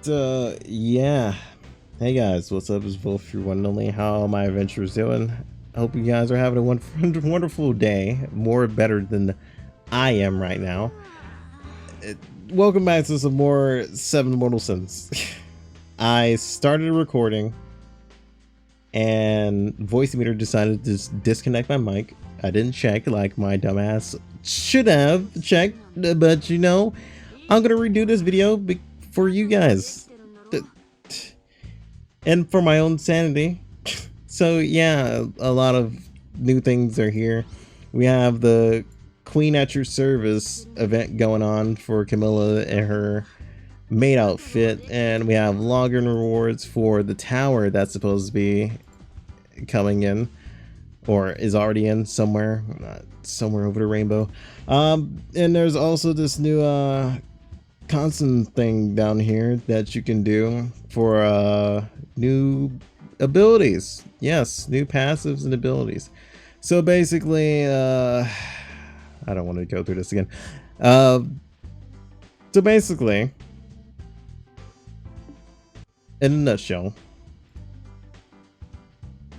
Yeah. Hey guys, what's up? It's Wolf, your one and only. How my adventures doing? I hope you guys are having a wonderful day. More better than I am right now. Welcome back to some more Seven Mortal Sins. I started recording and voice meter decided to just disconnect my mic. I didn't check like my dumbass should have checked, but you know, I'm gonna redo this video for you guys and for my own sanity. So yeah, a lot of new things are here. We have the Queen at Your Service event going on for Kamilah and her maid outfit, and we have login rewards for the tower that's supposed to be coming in, or is already in somewhere over the rainbow. And there's also this new constant thing down here that you can do for new abilities. Yes, new passives and abilities. So basically, I don't want to go through this again. So basically, in a nutshell,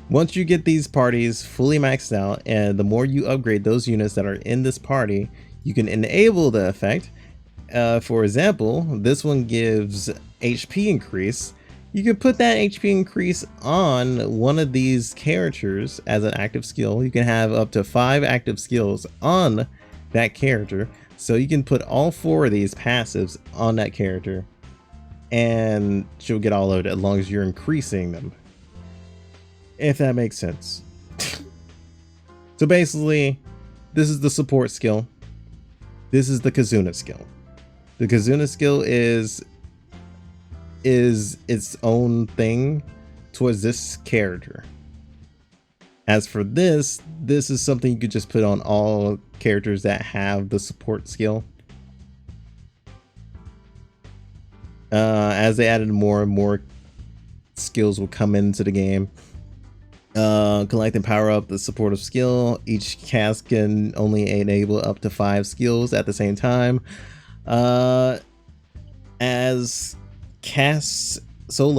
once you get these parties fully maxed out, and the more you upgrade those units that are in this party, you can enable the effect. For example, this one gives HP increase. You can put that HP increase on one of these characters as an active skill. You can have up to 5 active skills on that character. So you can put all 4 of these passives on that character and she'll get all of it as long as you're increasing them. If that makes sense. So basically, this is the support skill. This is the Kazuna skill. The Kazuna skill is its own thing towards this character. As for this is something you could just put on all characters that have the support skill. As they added more and more skills will come into the game. Collect and power up the supportive skill. Each cast can only enable up to 5 skills at the same time. As casts soul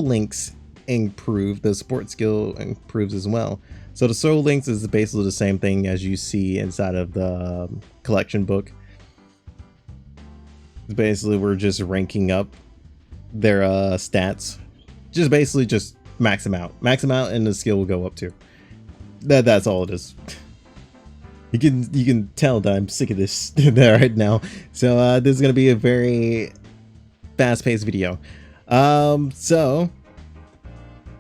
links improve, the support skill improves as well. So the soul links is basically the same thing as you see inside of the collection book. Basically, we're just ranking up their stats. Just basically just max them out, and the skill will go up too. That's all it is. You can tell that I'm sick of this right now. So this is gonna be a very fast-paced video. So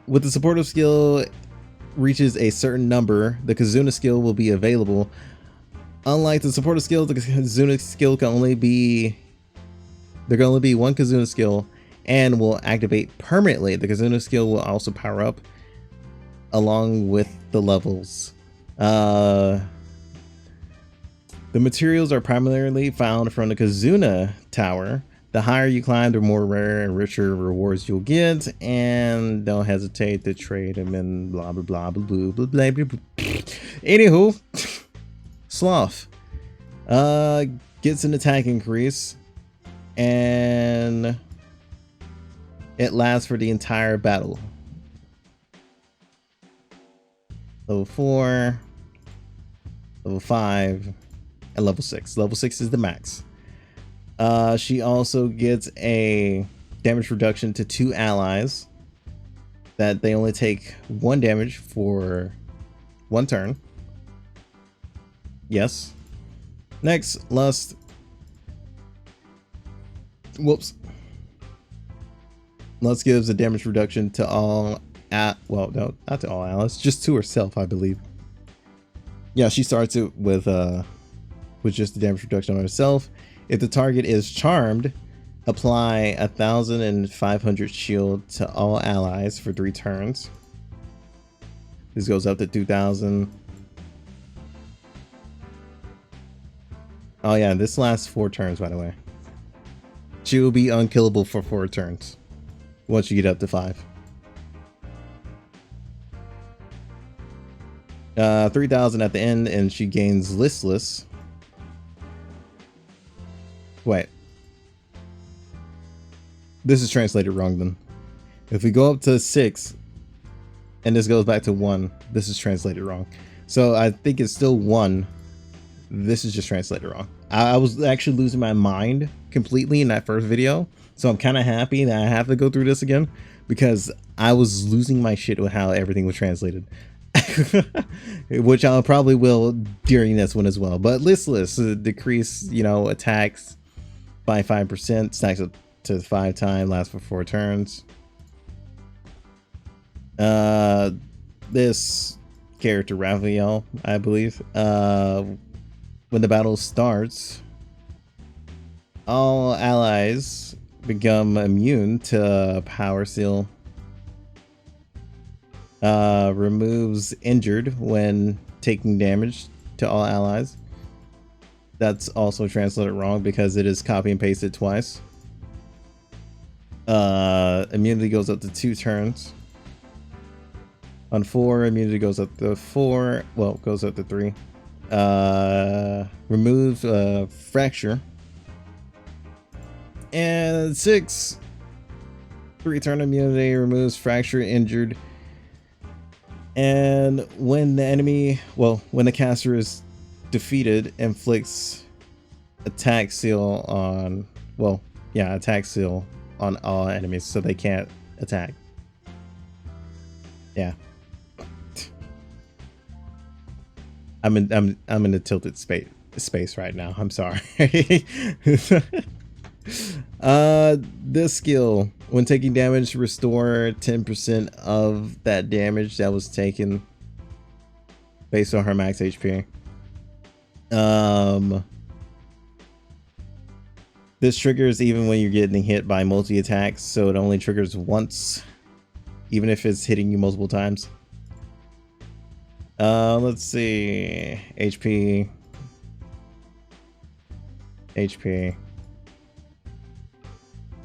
with the supportive skill reaches a certain number, the Kazuna skill will be available. Unlike the supportive skill, the Kazuna skill can only be one Kazuna skill and will activate permanently. The Kazuna skill will also power up along with the levels. The materials are primarily found from the Kazuna tower. The higher you climb, the more rare and richer rewards you'll get, and don't hesitate to trade them in blah blah blah blah blah blah blah blah. Anywho, Sloth gets an attack increase, and it lasts for the entire battle. Level 4, level 5, and level 6. Level 6 is the max. She also gets a damage reduction to 2 allies, that they only take 1 damage for 1 turn. Yes. Next, Lust. Whoops. Lust gives a damage reduction to all well, no, not to all allies, just to herself, I believe. Yeah, she starts it with just the damage reduction on herself. If the target is charmed, apply 1,500 shield to all allies for 3 turns. This goes up to 2,000. Oh yeah, this lasts 4 turns, by the way. She will be unkillable for 4 turns once you get up to 5. 3,000 at the end, and she gains listless. Wait. This is translated wrong then. If we go up to 6 and this goes back to 1, this is translated wrong. So I think it's still 1. This is just translated wrong. I was actually losing my mind completely in that first video. So I'm kind of happy that I have to go through this again, because I was losing my shit with how everything was translated. Which I probably will during this one as well. But listless, decrease, you know, attacks by 5%, stacks up to 5 times, lasts for 4 turns. This character, Raphael, I believe, when the battle starts, all allies become immune to power seal. Removes injured when taking damage to all allies. That's also translated wrong because it is copy and pasted twice. Immunity goes up to 2 turns. On 4, immunity goes up to 4. Well, goes up to 3. Remove fracture. And 6, 3-turn immunity, removes fracture, injured. And when the enemy, well, when the caster is defeated, inflicts attack seal on, well, yeah, attack seal on all enemies, so they can't attack. Yeah. I'm in a tilted space right now. I'm sorry. This skill, when taking damage, restore 10% of that damage that was taken based on her max HP. This triggers even when you're getting hit by multi-attacks, so it only triggers once, even if it's hitting you multiple times. Let's see. HP.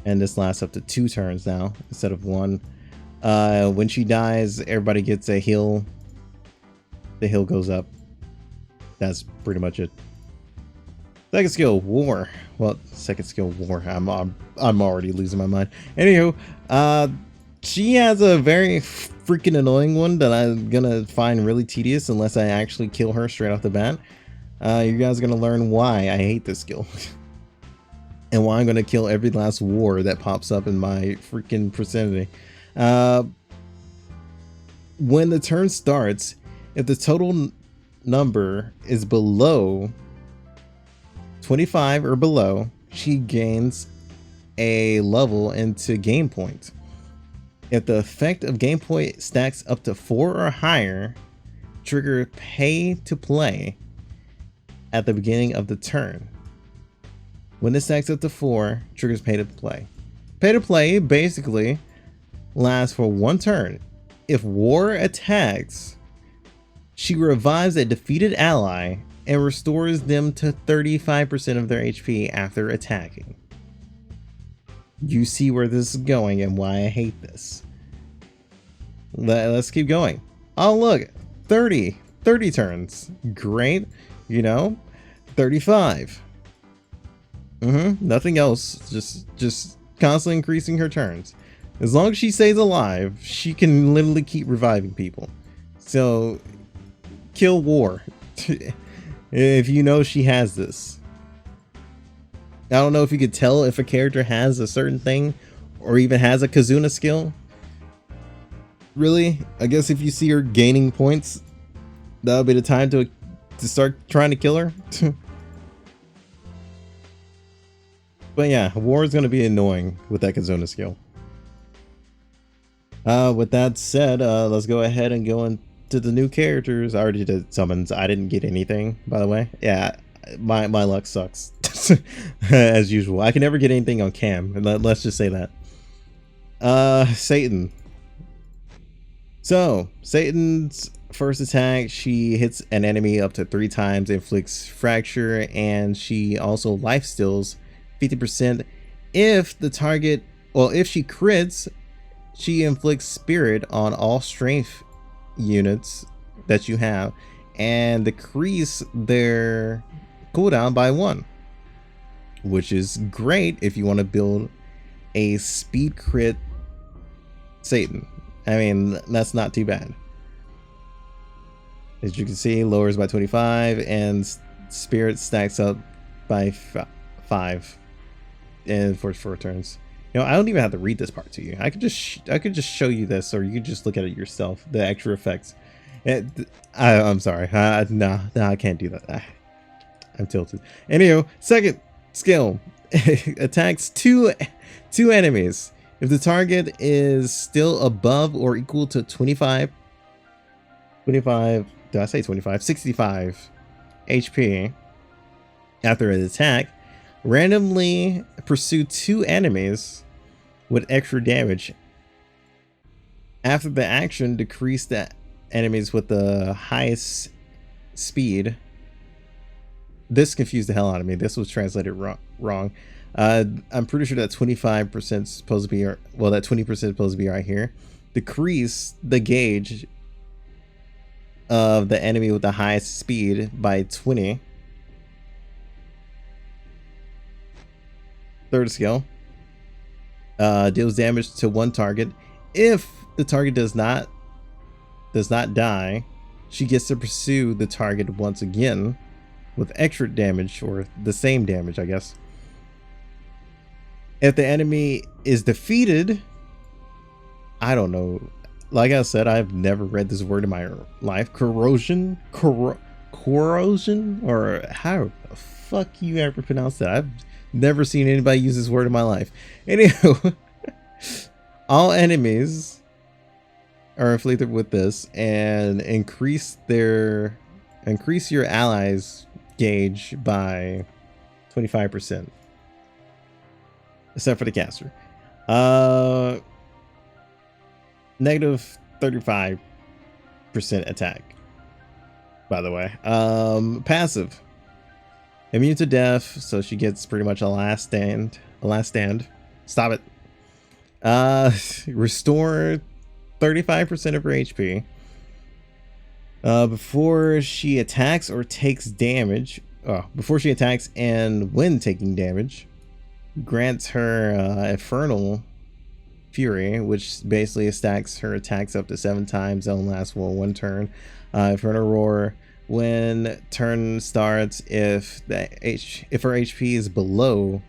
And this lasts up to 2 turns now instead of 1. When she dies, everybody gets a heal. The heal goes up. That's pretty much it. Second skill, War. Well, second skill, War. I'm already losing my mind. Anywho, she has a very freaking annoying one that I'm gonna find really tedious unless I actually kill her straight off the bat. You guys are gonna learn why I hate this skill. And why I'm gonna kill every last war that pops up in my freaking vicinity. When the turn starts, if the total number is below 25 or below, she gains a level into game points. If the effect of game point stacks up to 4 or higher, trigger pay to play at the beginning of the turn. When this stacks up to 4, triggers pay to play. Pay to play basically lasts for 1 turn. If war attacks, she revives a defeated ally and restores them to 35% of their HP after attacking. You see where this is going and why I hate this. Let's keep going. Oh look, 30 turns. Great. You know, 35. Nothing else. Just constantly increasing her turns. As long as she stays alive, she can literally keep reviving people. So, kill war. If you know she has this. I don't know if you could tell if a character has a certain thing or even has a Kazuna skill. Really? I guess if you see her gaining points, that'll be the time to start trying to kill her. But yeah, war is going to be annoying with that Kazuna skill. With that said, let's go ahead and go into the new characters. I already did summons. I didn't get anything, by the way. Yeah, my luck sucks. As usual. I can never get anything on cam. Let's just say that. Satan. So, Satan's first attack, she hits an enemy up to 3 times, inflicts fracture, and she also life steals 50%. If the target, well, if she crits, she inflicts spirit on all strength units that you have and decrease their cooldown by 1, which is great if you want to build a speed crit Satan. I mean, that's not too bad. As you can see, lowers by 25 and spirit stacks up by 5 and for 4 turns. You know, I don't even have to read this part to you. I could just show you this, or you could just look at it yourself. The extra effects. I'm sorry. No, I can't do that. I'm tilted. Anywho, second skill attacks two enemies. If the target is still above or equal to 25, did I say 25? 65 HP after an attack, randomly pursue 2 enemies with extra damage. After the action, decrease the enemies with the highest speed. This confused the hell out of me. This was translated wrong. I'm pretty sure that 25% is supposed to be, well, that 20% is supposed to be right here. Decrease the gauge of the enemy with the highest speed by 20. Third skill. Deals damage to 1 target. If the target does not die, she gets to pursue the target once again with extra damage, or the same damage, I guess. If the enemy is defeated, I don't know. Like I said, I've never read this word in my life. Corrosion, or how the fuck you ever pronounce that? I've never seen anybody use this word in my life. Anywho, all enemies are afflicted with this, and increase your allies' gauge by 25%, except for the caster. Negative 35% attack, by the way. Passive, immune to death, so she gets pretty much a last stand. Stop it. Restore 35% of her HP before she attacks or takes damage. Before she attacks and when taking damage. Grants her Infernal Fury, which basically stacks her attacks up to 7 times. That'll last for 1 turn. Infernal Roar, when turn starts, if her HP is below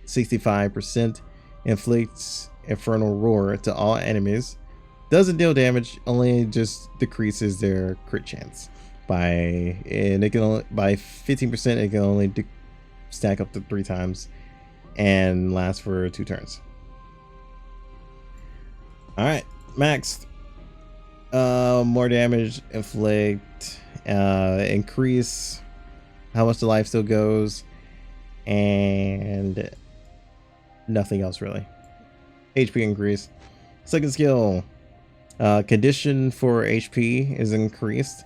65%, inflicts Infernal Roar to all enemies. Doesn't deal damage, only just decreases their crit chance by 15%. It can only stack up to 3 times and last for 2 turns. All right, maxed. More damage, inflict, increase how much the life still goes, and nothing else really. HP increase. Second skill. Condition for HP is increased.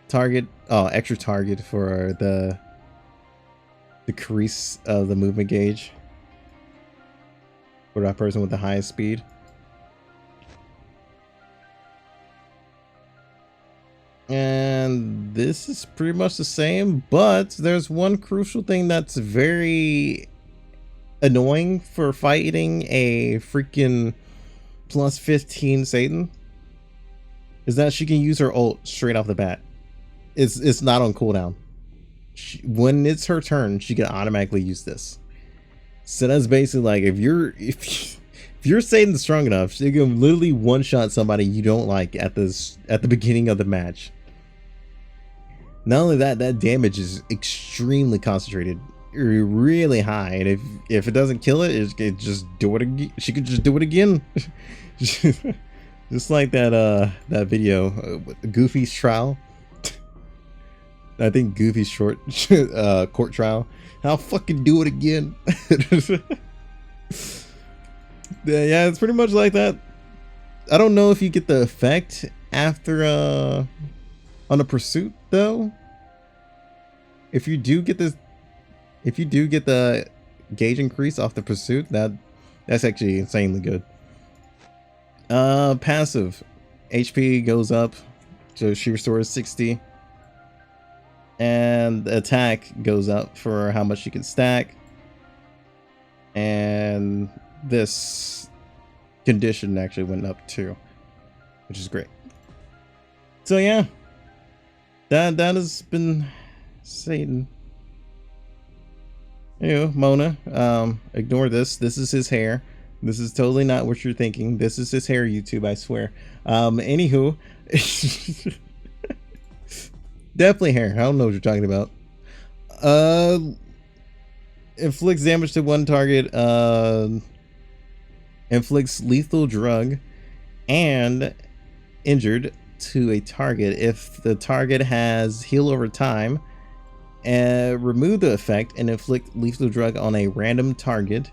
Target, extra target for the decrease of the movement gauge for that person with the highest speed. And this is pretty much the same, but there's one crucial thing that's very annoying for fighting a freaking plus 15 Satan, is that she can use her ult straight off the bat. It's not on cooldown. When it's her turn, she can automatically use this. So that's basically like, if you're Satan strong enough, she can literally one-shot somebody you don't like at the beginning of the match. Not only that, that damage is extremely concentrated, really high, and if it doesn't kill it, it just do it again. She could just do it again. Just like that video, Goofy's trial. I think Goofy's court trial. I'll fucking do it again. Yeah, it's pretty much like that. I don't know if you get the effect after on a pursuit though. If you do get the gauge increase off the pursuit, that's actually insanely good. Passive, HP goes up, so she restores 60. And the attack goes up for how much you can stack. And this condition actually went up too, which is great. So yeah, that has been Satan. Mona, ignore this. This is his hair. This is totally not what you're thinking. This is his hair, YouTube, I swear. Anywho, definitely hair. I don't know what you're talking about. Inflicts damage to one target, inflicts lethal drug and injured to a target if the target has heal over time, and remove the effect and inflict lethal drug on a random target.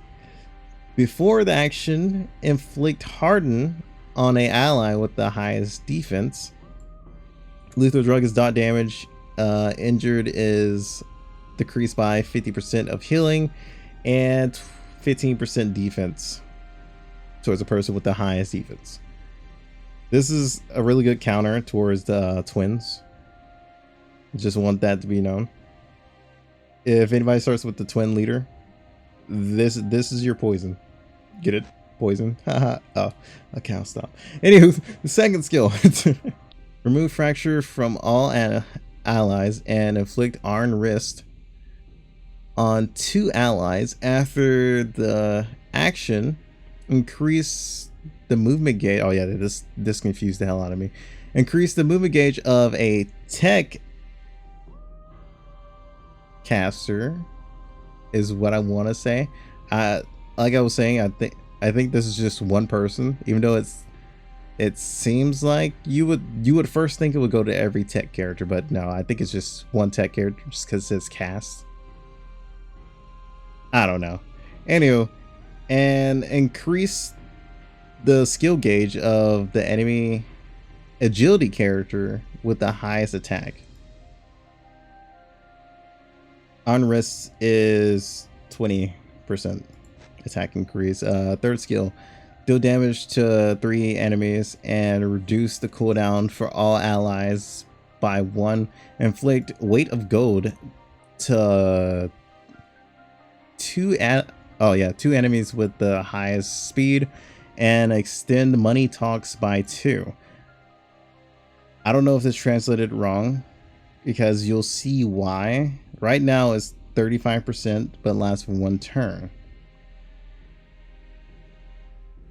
Before the action, inflict harden on a ally with the highest defense. Lethal drug is dot damage. Injured is decreased by 50% of healing and 15% defense towards a person with the highest defense. This is a really good counter towards the twins. Just want that to be known. If anybody starts with the twin leader, this is your poison. Get it? Poison. Haha. Oh, okay, I'll stop. Anywho, the second skill. Remove fracture from all allies and inflict iron wrist on 2 allies. After the action, increase the movement gauge. Oh yeah, this confused the hell out of me. Increase the movement gauge of a tech caster is what I want to say. Like I was saying, I think this is just one person, even though it seems like you would first think it would go to every tech character, but no, I think it's just one tech character just because it says cast. I don't know. Anyway, and increase the skill gauge of the enemy agility character with the highest attack. Unrest is 20% attack increase. Third skill, deal damage to 3 enemies and reduce the cooldown for all allies by 1. Inflict weight of gold to 2 enemies with the highest speed and extend money talks by 2. I don't know if this translated wrong, because you'll see why. Right now it's 35%, but lasts for 1 turn.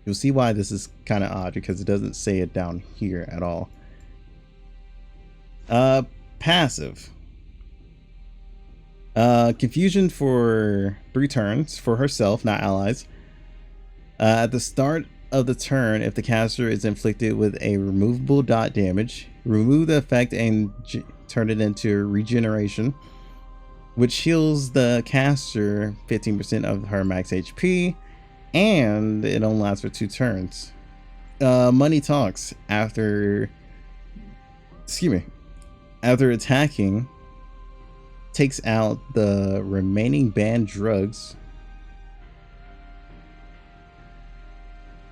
You'll see why this is kind of odd, because it doesn't say it down here at all. Passive. Confusion for 3 turns for herself, not allies. At the start of the turn, if the caster is inflicted with a removable dot damage, remove the effect and turn it into regeneration, which heals the caster 15% of her max HP, and it only lasts for 2 turns. Money talks after attacking, takes out the remaining banned drugs.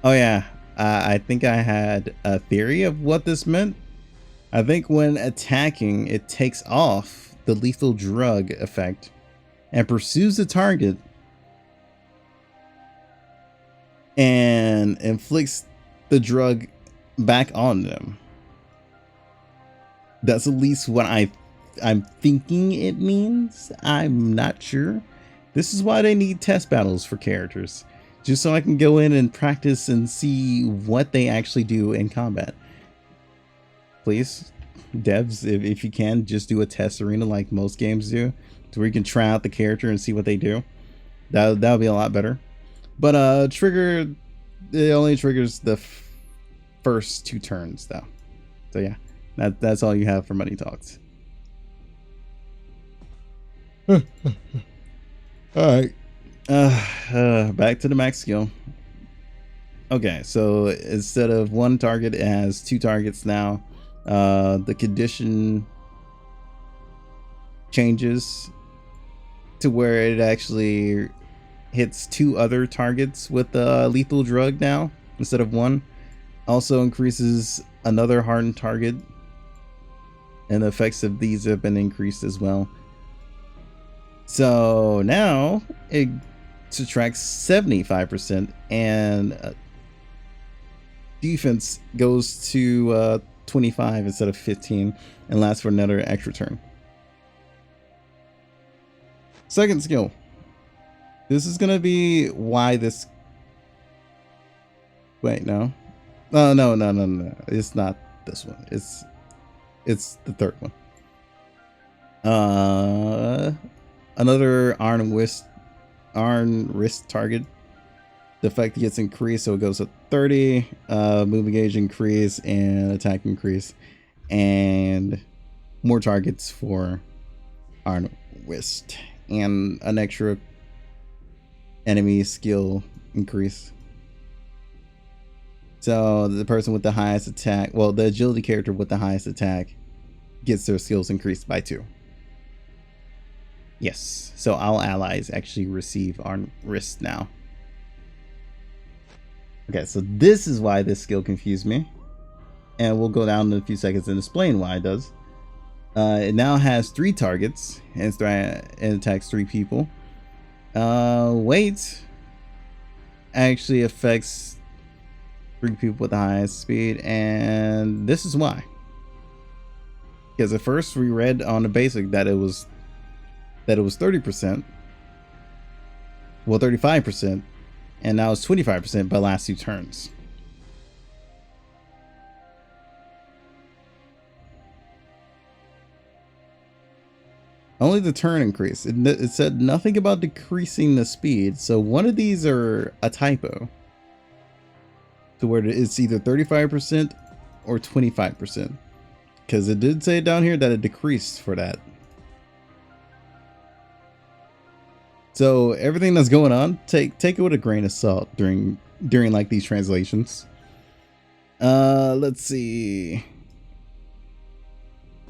Oh yeah, I think I had a theory of what this meant. I think when attacking, it takes off the lethal drug effect and pursues the target and inflicts the drug back on them. That's at least what I'm thinking it means. I'm not sure. This is why they need test battles for characters, just so I can go in and practice and see what they actually do in combat. Please, devs, if you can, just do a test arena like most games do, to where you can try out the character and see what they do. That'll be a lot better. But trigger, it only triggers the first 2 turns though. So yeah, that's all you have for money talks. All right, back to the max skill. Okay, so instead of 1 target, it has 2 targets now. The condition changes to where it actually hits 2 other targets with the lethal drug now instead of 1. Also increases another hardened target and the effects of these have been increased as well. So now it subtracts 75%, and defense goes to 25 instead of 15, and lasts for another extra turn. Second skill. This is gonna be why this. Wait, no. No. It's not this one. It's the third one. Another Arn wrist target. The effect gets increased, so it goes to 30. Moving gauge increase and attack increase, and more targets for Arn wrist, and an extra enemy skill increase. So the person with the highest attack, well, the agility character with the highest attack gets their skills increased by 2. Yes, so all allies actually receive Arn wrist now. Okay, so this is why this skill confused me, and we'll go down in a few seconds and explain why it does. It now has 3 targets and attacks 3 people. Weight actually affects 3 people with the highest speed, and this is why. Because at first we read on the basic that it was 30%, well 35%, and now it's 25% by last 2 turns. Only the turn increase. It said nothing about decreasing the speed, so one of these are a typo. To where it's either 35% or 25. Because it did say down here that it decreased for that. So everything that's going on, take it with a grain of salt during like these translations. Let's see.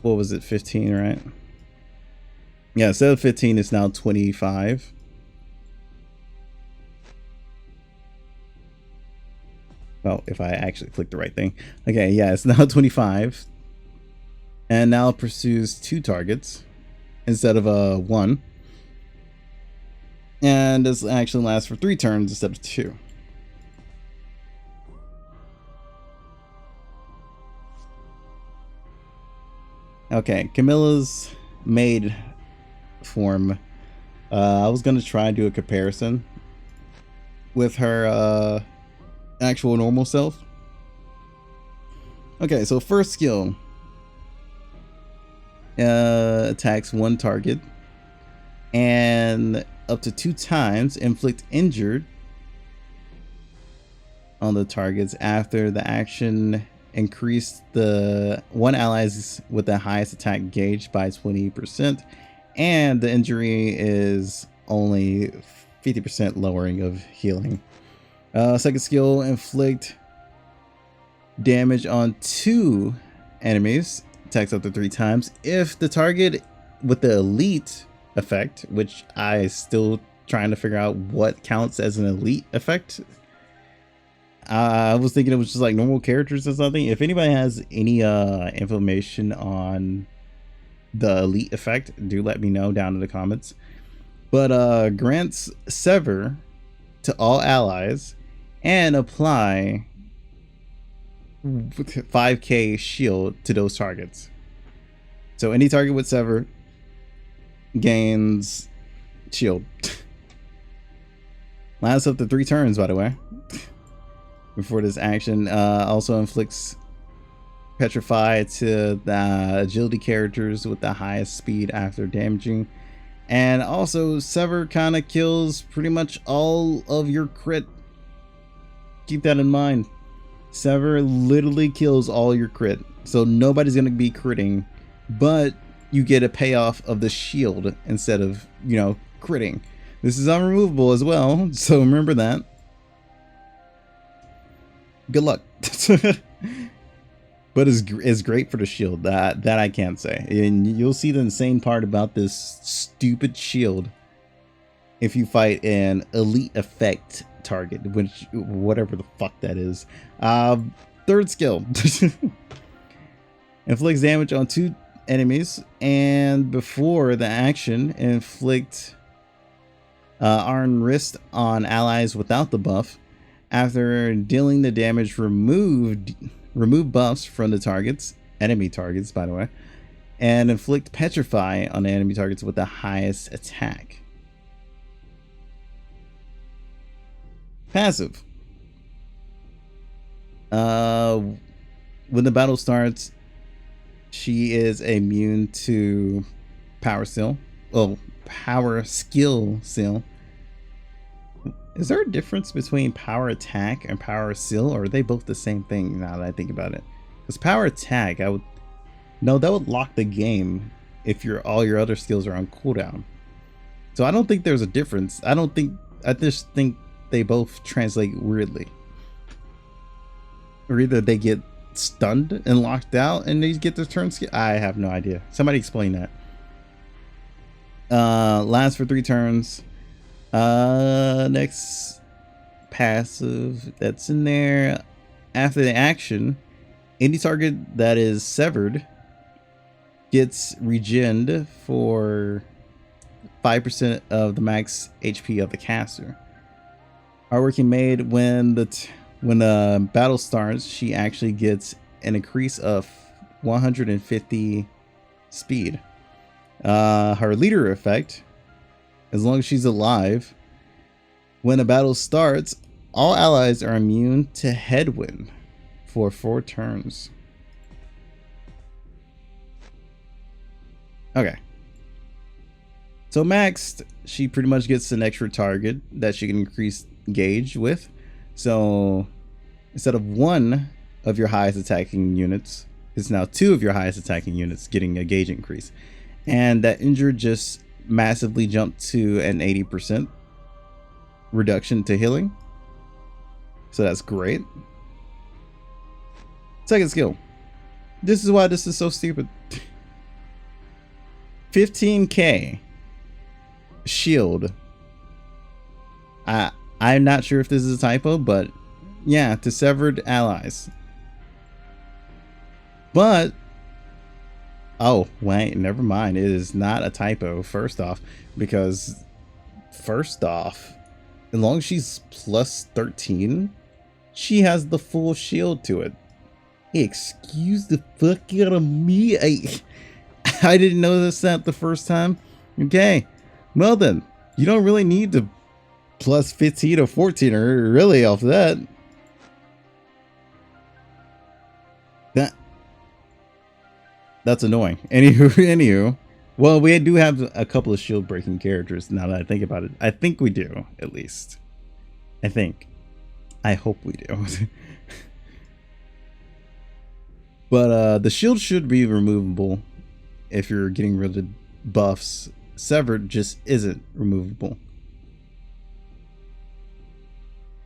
What was it? 15, right? Yeah, instead of 15, it's now 25. Well, if I actually click the right thing. Okay, yeah, it's now 25. And now it pursues 2 targets instead of 1. And this actually lasts for 3 turns instead of 2. Okay, Kamilah's Maid form. I was gonna try and do a comparison with her actual normal self. Okay, so first skill attacks 1 target and up to 2 times inflict injured on the targets after the action increased the one allies with the highest attack gauge by 20%, and the injury is only 50% lowering of healing. Second skill, inflict damage on 2 enemies, attacks up to 3 times if the target with the elite effect, which I still trying to figure out what counts as an elite effect. I was thinking it was just like normal characters or something. If anybody has any information on the elite effect, do let me know down in the comments. But grants sever to all allies and apply 5k shield to those targets. So any target with sever gains shield. Lasts up to 3 turns, by the way. Before this action, also inflicts petrify to the agility characters with the highest speed after damaging, and also sever kind of kills pretty much all of your crit. Keep that in mind. Sever literally kills all your crit, so nobody's gonna be critting, but you get a payoff of the shield instead of, you know, critting. This is unremovable as well, so remember that. Good luck. But it's great for the shield, that I can't say. And you'll see the insane part about this stupid shield if you fight an elite effect target, which whatever the fuck that is. Third skill. Inflicts damage on 2 enemies, and before the action, inflict Iron Wrist on allies without the buff. After dealing the damage, remove buffs from the enemy targets, by the way, and inflict Petrify on the enemy targets with the highest attack. Passive. When the battle starts, she is immune to Power Skill. Oh, Power Skill Seal. Is there a difference between Power Attack and Power Seal, or are they both the same thing now that I think about it? Because Power Attack, that would lock the game if all your other skills are on cooldown. So I don't think there's a difference. I just think they both translate weirdly. Or either they get stunned and locked out and they get their turn skill. I have no idea. Somebody explain that. Lasts for 3 turns. Next passive that's in there. After the action, any target that is severed gets regened for 5% of the max HP of the caster. Hardworking Maid, when the battle starts, she actually gets an increase of 150 speed. Her leader effect, as long as she's alive, when a battle starts, all allies are immune to headwind for 4 turns. Okay. So maxed, she pretty much gets an extra target that she can increase gauge with. So instead of 1 of your highest attacking units, it's now 2 of your highest attacking units getting a gauge increase. And that injured just massively jumped to an 80% reduction to healing. So that's great. Second skill. This is why this is so stupid. 15k shield. I'm not sure if this is a typo, but yeah, to severed allies. But oh wait, never mind. It is not a typo. First off, as long as she's plus 13, she has the full shield to it. Excuse the fuck out of me. I didn't notice that the first time. Okay, well then, you don't really need to plus 15 or 14 or really off that. That's annoying. Anywho, well, we do have a couple of shield breaking characters now that I think about it. I think we do, at least. I hope we do. But the shield should be removable if you're getting rid of buffs. Severed just isn't removable.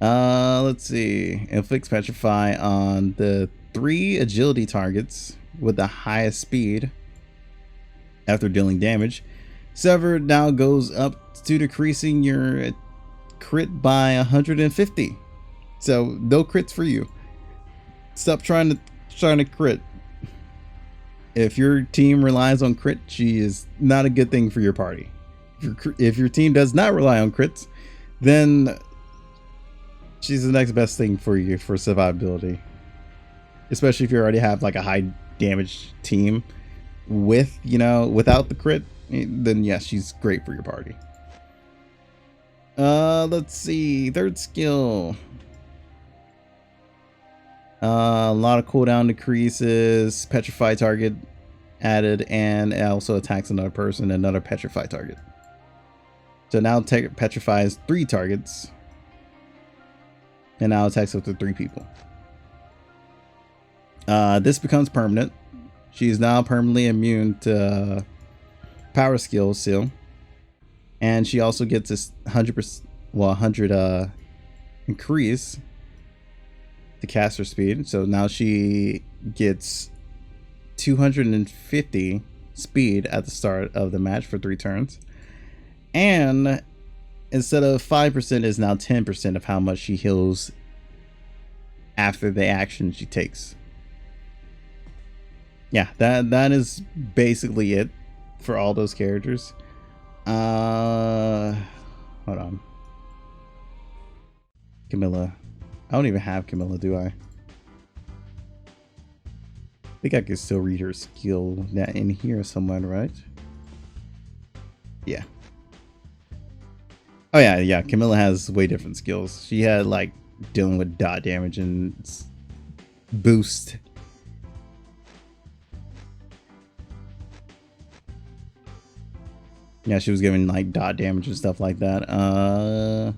Let's see. Inflicts Petrify on the 3 agility targets with the highest speed after dealing damage. Severed now goes up to decreasing your crit by 150. So no crits for you. Stop trying to crit. If your team relies on crit, she is not a good thing for your party. If your team does not rely on crits, then she's the next best thing for you for survivability. Especially if you already have like a high damage team without the crit, then yes, she's great for your party. Let's see. Third skill. A lot of cooldown decreases, petrify target added, and it also attacks another person, another petrify target. So now petrifies 3 targets, and now attacks up to 3 people. This becomes permanent. She is now permanently immune to power skill seal, and she also gets this 100 increase to caster speed. So now she gets 250 speed at the start of the match for 3 turns, and instead of 5% is now 10% of how much she heals after the action she takes. yeah, that is basically it for all those characters. Hold on. Kamilah. I don't even have Kamilah, do I? I think I can still read her skill in here somewhere, right? Yeah. Oh yeah. Kamilah has way different skills. She had like dealing with dot damage and boost. Yeah, she was giving like dot damage and stuff like that.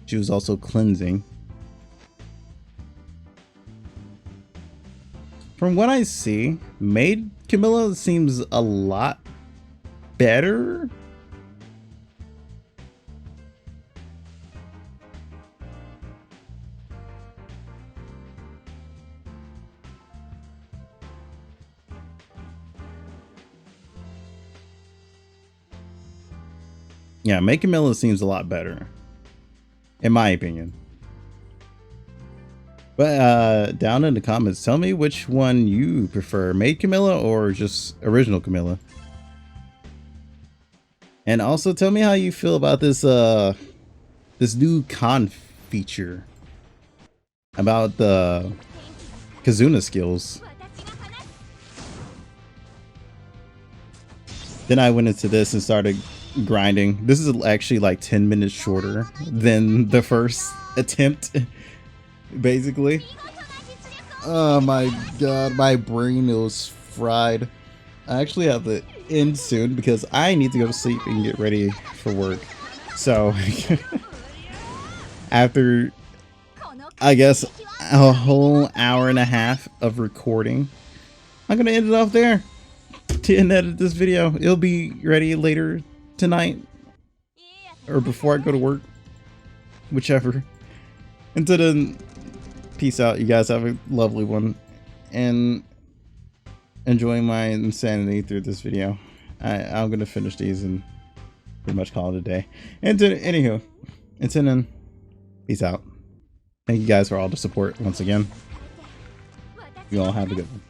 She was also cleansing. From what I see, Maid Kamilah seems a lot better. Yeah, Maid Kamilah seems a lot better, in my opinion. But down in the comments, tell me which one you prefer, Maid Kamilah or just original Kamilah. And also tell me how you feel about this this new con feature about the Kazuna skills. Then I went into this and started grinding. This is actually like 10 minutes shorter than the first attempt, basically. Oh my god, my brain is fried. I actually have to end soon because I need to go to sleep and get ready for work. So after, I guess, a whole hour and a half of recording, I'm gonna end it off there to edit this video. It'll be ready later tonight or before I go to work, whichever. Until then, peace out. You guys have a lovely one and enjoying my insanity through this video. I'm gonna finish these and pretty much call it a day. And anywho, until then, peace out. Thank you guys for all the support once again. You all have a good one.